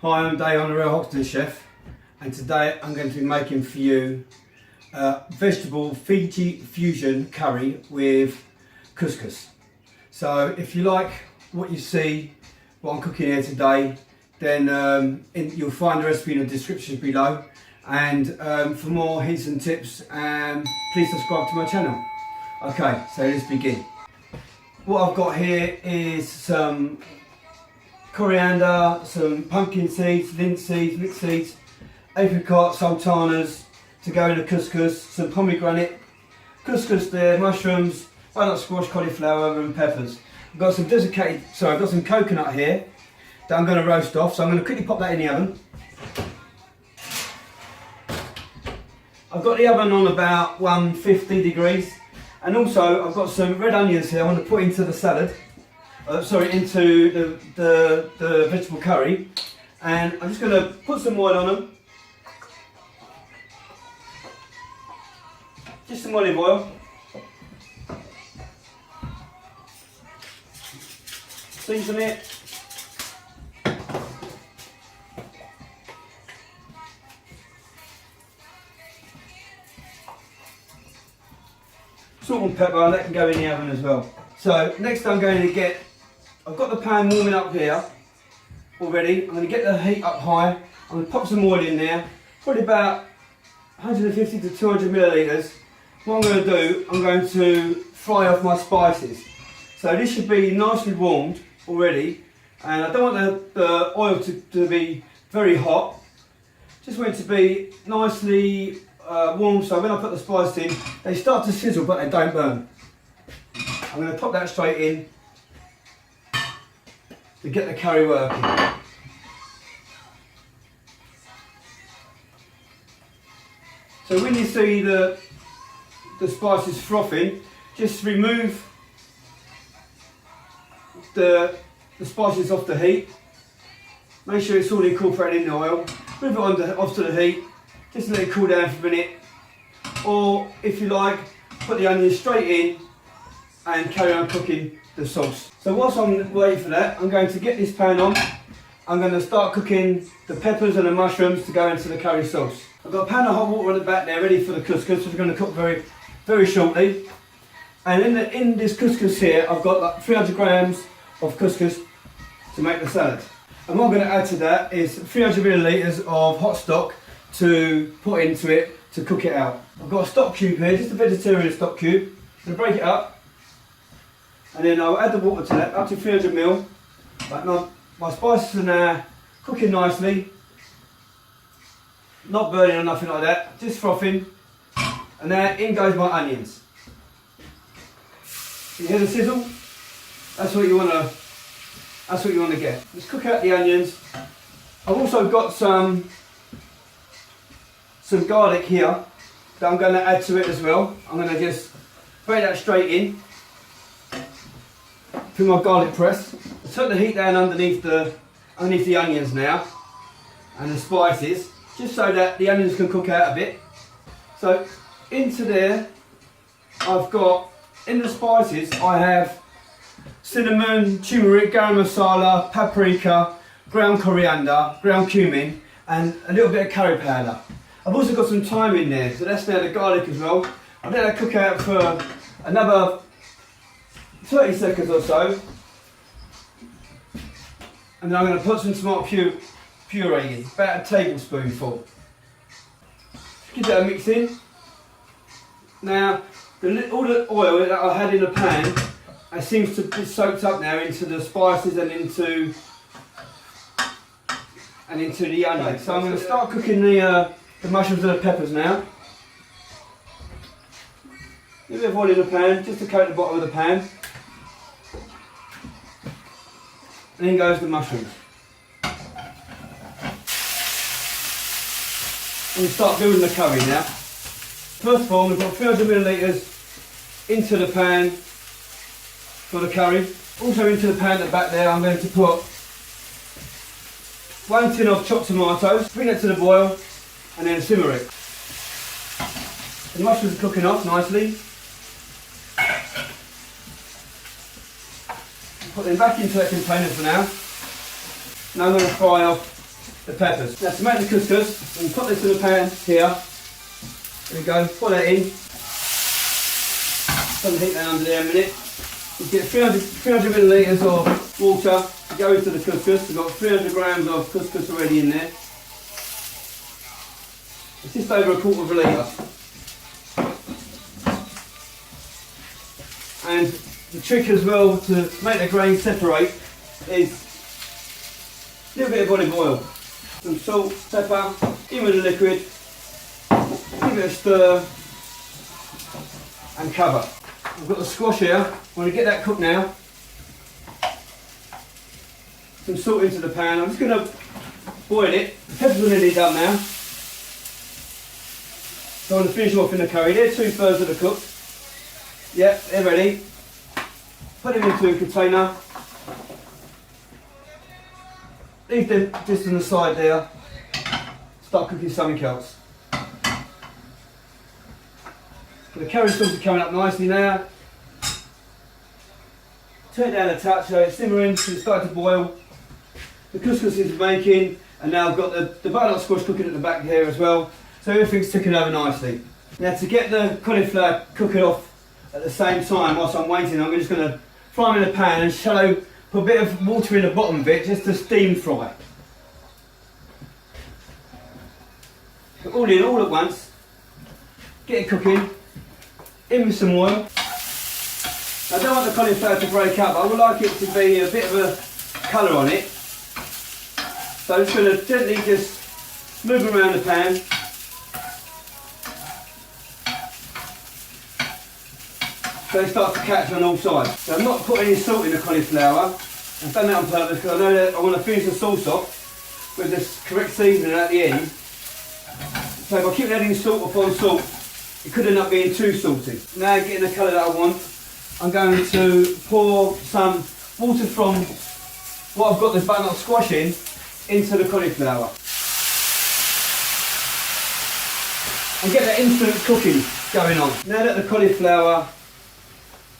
Hi, I'm Dave, I'm the real Hoxton chef, and today I'm going to be making for you vegetable Fiji fusion curry with couscous. So if you like what you see, what I'm cooking here today, then you'll find the recipe in the description below. And for more hints and tips, please subscribe to my channel. Okay, so let's begin. What I've got here is some coriander, some pumpkin seeds, linseeds, mixed seeds, apricots, sultanas to go in the couscous, some pomegranate, couscous there, mushrooms, butternut squash, cauliflower and peppers. I've got some I've got some coconut here that I'm going to roast off, so I'm going to quickly pop that in the oven. I've got the oven on about 150 degrees, and also I've got some red onions here I want to put into the salad. Into the vegetable curry, and I'm just going to put some oil on them, just some olive oil, season it, salt and pepper, and that can go in the oven as well. So next I'm going to I've got the pan warming up here already. I'm going to get the heat up high. I'm going to pop some oil in there, probably about 150 to 200 millilitres. What I'm going to do, I'm going to fry off my spices. So this should be nicely warmed already, and I don't want the oil to be very hot. Just want it to be nicely warm, so when I put the spice in, they start to sizzle but they don't burn. I'm going to pop that straight in to get the curry working. So when you see the spices frothing, just remove the spices off the heat. Make sure it's all incorporated in the oil. Move it off to the heat. Just let it cool down for a minute. Or if you like, put the onions straight in and carry on cooking the sauce. So whilst I'm waiting for that, I'm going to get this pan on. I'm going to start cooking the peppers and the mushrooms to go into the curry sauce. I've got a pan of hot water at the back there ready for the couscous, which we're going to cook very, very shortly. And in this couscous here, I've got like 300 grams of couscous to make the salad. And what I'm going to add to that is 300 millilitres of hot stock to put into it to cook it out. I've got a stock cube here, just a vegetarian stock cube. I'm going to break it up, and then I'll add the water to that, up to 300 ml. But now my spices are now cooking nicely, not burning or nothing like that, just frothing. And now in goes my onions. You hear the sizzle? That's what you want to get. Let's cook out the onions. I've also got some garlic here that I'm going to add to it as well. I'm going to just break that straight in through my garlic press. I'll turn the heat down underneath the onions now and the spices, just so that the onions can cook out a bit. So into there, I've got, in the spices, I have cinnamon, turmeric, garam masala, paprika, ground coriander, ground cumin, and a little bit of curry powder. I've also got some thyme in there, so that's now the garlic as well. I'll let that cook out for another 30 seconds or so. And then I'm going to put some tomato puree in, about a tablespoonful. Give that a mix in. Now, all the oil that I had in the pan, it seems to be soaked up now into the spices and into the onions. So I'm going to start cooking the mushrooms and the peppers now. A little bit of oil in the pan, just to coat the bottom of the pan. And in goes the mushrooms. And we start building the curry now. First of all, we've got 300 millilitres into the pan for the curry. Also into the pan at the back there, I'm going to put 1 tin of chopped tomatoes, bring it to the boil, and then simmer it. The mushrooms are cooking off nicely. Put them back into that container for now. Now I'm going to fry off the peppers. Now to make the couscous, we put this in the pan here. There we go, pour that in. Put the heat down under there a minute. You get 300 millilitres of water to go into the couscous. We've got 300 grams of couscous already in there. It's just over a quarter of a litre. And the trick as well to make the grain separate is a little bit of olive oil, some salt, pepper, in with the liquid, give it a stir and cover. I've got the squash here, I'm going to get that cooked now. Some salt into the pan, I'm just going to boil it. The peppers are nearly done now. So I'm going to finish off in the curry. They're 2/3 of the cook. Yep, they're ready. Put them into a container. Leave them just on the side there. Start cooking something else. The curry sauce is coming up nicely now. Turn it down a touch so it's simmering, so it's starting to boil. The couscous is making, and now I've got the butternut squash cooking at the back here as well. So everything's ticking over nicely. Now to get the cauliflower cooking off at the same time whilst I'm waiting, I'm just going to fry them in a pan and put a bit of water in the bottom of it just to steam fry. Put all in all at once, get it cooking, in with some oil. I don't want the cauliflower to break up, but I would like it to be a bit of a colour on it. So I'm just going to gently just move them around the pan. So they start to catch on all sides. So I've not put any salt in the cauliflower. I've done that on purpose because I know that I want to finish the sauce off with this correct seasoning at the end. So if I keep adding salt upon salt, it could end up being too salty. Now getting the colour that I want, I'm going to pour some water from what I've got this butternut squash in into the cauliflower. And get that instant cooking going on. Now that the cauliflower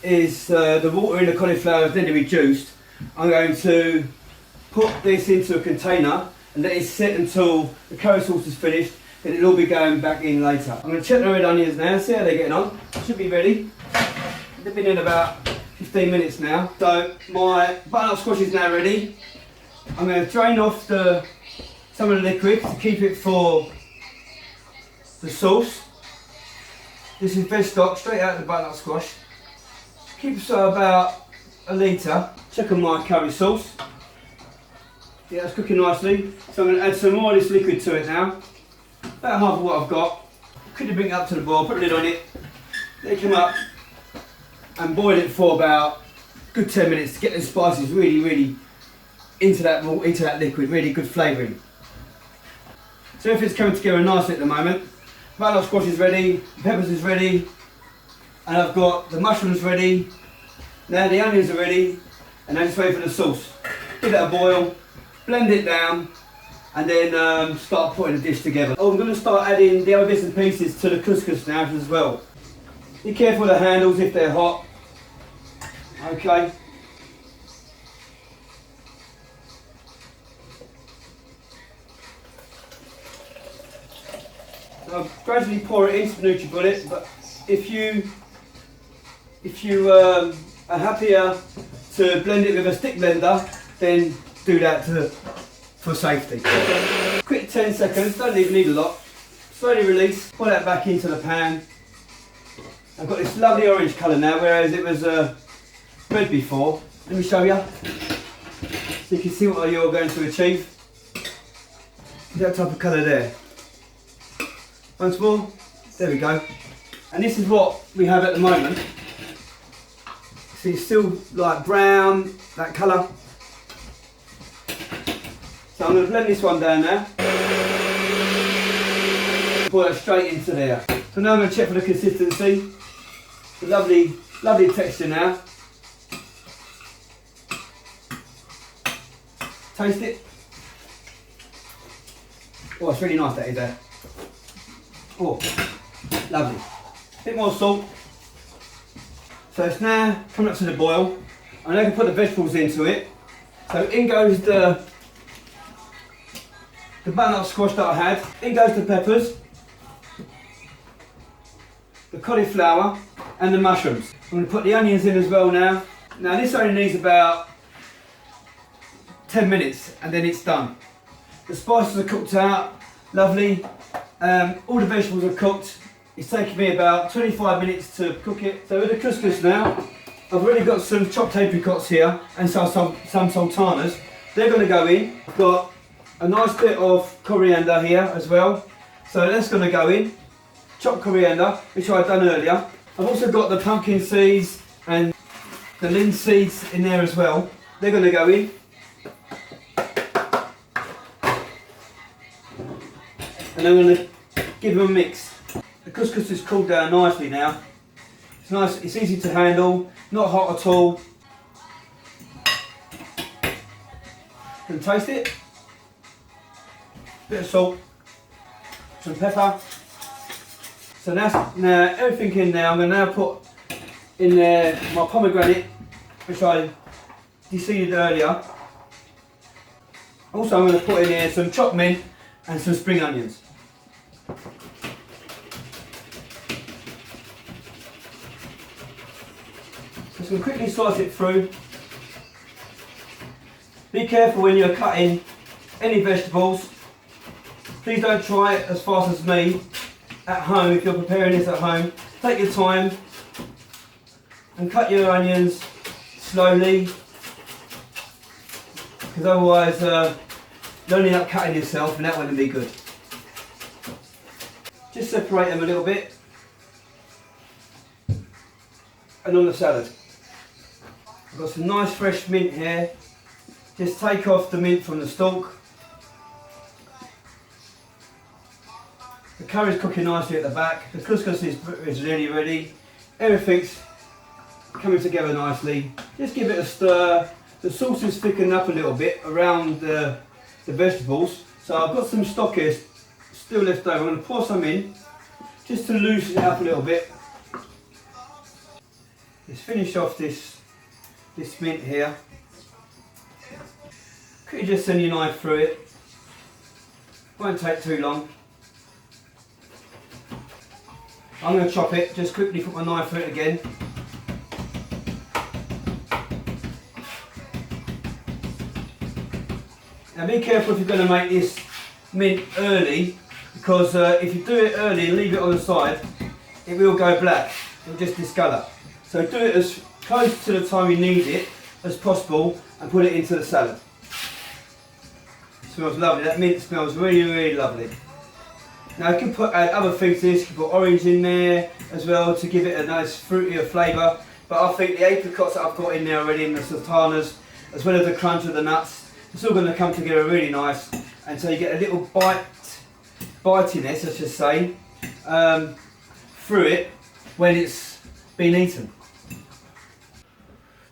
is, the water in the cauliflower is then reduced, I'm going to put this into a container and let it sit until the curry sauce is finished, then it'll all be going back in later. I'm going to check the red onions now, see how they're getting on. Should be ready. They've been in about 15 minutes now. So my butternut squash is now ready. I'm going to drain off some of the liquid to keep it for the sauce. This is veg stock straight out of the butternut squash. Keeps about a litre. Check on my curry sauce. Yeah, that's cooking nicely. So I'm going to add some more of this liquid to it now. About half of what I've got. Quickly bring it up to the boil, put a lid on it, let it come up and boil it for about a good 10 minutes to get the spices really into that liquid, really good flavouring. So everything's coming together nicely at the moment. Butternut squash is ready, the peppers is ready, and I've got the mushrooms ready. Now the onions are ready, and I'm just waiting for the sauce. Give that a boil, blend it down, and then start putting the dish together. Oh, I'm going to start adding the other bits and pieces to the couscous now as well. Be careful of the handles if they're hot. Okay. So I'll gradually pour it into the NutriBullet, but if you are happier to blend it with a stick blender, then do that for safety. Quick 10 seconds, don't even need a lot. Slowly release, pour that back into the pan. I've got this lovely orange colour now, whereas it was red before. Let me show you, so you can see what you're going to achieve. That type of colour there. Once more, there we go. And this is what we have at the moment. See, it's still like brown, that colour. So I'm going to blend this one down now. Pour it straight into there. So now I'm going to check for the consistency. It's a lovely texture now. Taste it. Oh, it's really nice that is there. Oh, lovely. Bit more salt. So it's now coming up to the boil. I'm now going to put the vegetables into it. So in goes the the butternut squash that I had. In goes the peppers, the cauliflower and the mushrooms. I'm going to put the onions in as well now. Now this only needs about 10 minutes and then it's done. The spices are cooked out, lovely. All the vegetables are cooked. It's taken me about 25 minutes to cook it. So with the couscous now, I've already got some chopped apricots here and some sultanas. They're going to go in. I've got a nice bit of coriander here as well. So that's going to go in. Chopped coriander, which I've done earlier. I've also got the pumpkin seeds and the linseed seeds in there as well. They're going to go in. And I'm going to give them a mix. The couscous is cooled down nicely now. It's nice, it's easy to handle, not hot at all. Can taste it. Bit of salt, some pepper. So that's now everything in there. I'm going to now put in there my pomegranate, which I de-seeded earlier. Also I'm going to put in here some chopped mint and some spring onions. Just going to quickly slice it through. Be careful when you're cutting any vegetables. Please don't try it as fast as me at home if you're preparing this at home. Take your time and cut your onions slowly, because otherwise you'll end up cutting yourself and that wouldn't be good. Just separate them a little bit. And on the salad, I've got some nice fresh mint here. Just take off the mint from the stalk. The curry's cooking nicely at the back. The couscous is really ready. Everything's coming together nicely. Just give it a stir. The sauce is thickened up a little bit around the vegetables. So I've got some stock here still left over. I'm going to pour some in just to loosen it up a little bit. Let's finish off this mint here. Could you just send your knife through it? Won't take too long. I'm going to chop it, just quickly put my knife through it again. Now be careful if you're going to make this mint early, because if you do it early and leave it on the side, it will go black, it will just discolour. So do it as close to the time you need it as possible and put it into the salad. It smells lovely, that mint smells really, really lovely. Now you can add other things to this, you can put orange in there as well to give it a nice fruitier flavour. But I think the apricots that I've got in there already and the sultanas, as well as the crunch of the nuts, it's all going to come together really nice. And so you get a little bitiness, I should say, through it when it's been eaten.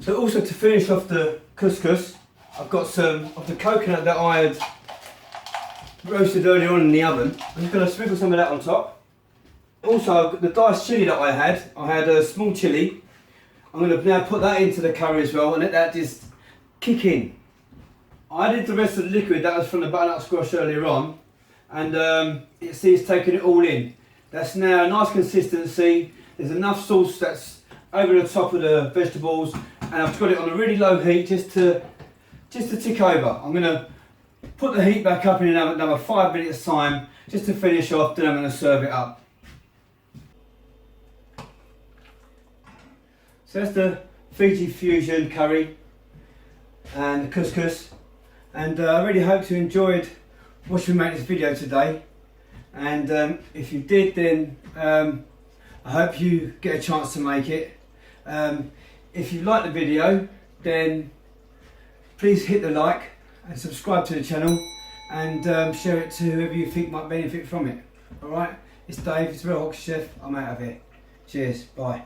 So also to finish off the couscous, I've got some of the coconut that I had roasted earlier on in the oven. I'm just going to sprinkle some of that on top. Also the diced chilli that I had a small chilli. I'm going to now put that into the curry as well and let that just kick in. I added the rest of the liquid that was from the butternut squash earlier on, and you see it's taking it all in. That's now a nice consistency. There's enough sauce that's over the top of the vegetables, and I've got it on a really low heat just to tick over. I'm going to put the heat back up in another 5 minutes time just to finish off, then I'm going to serve it up. So that's the Fiji fusion curry and the couscous, and I really hope you enjoyed watching me make this video today, and if you did, then I hope you get a chance to make it. If you like the video, then please hit the like and subscribe to the channel, and share it to whoever you think might benefit from it. Alright, it's Dave, it's Real Hoxton Chef, I'm out of here. Cheers, bye.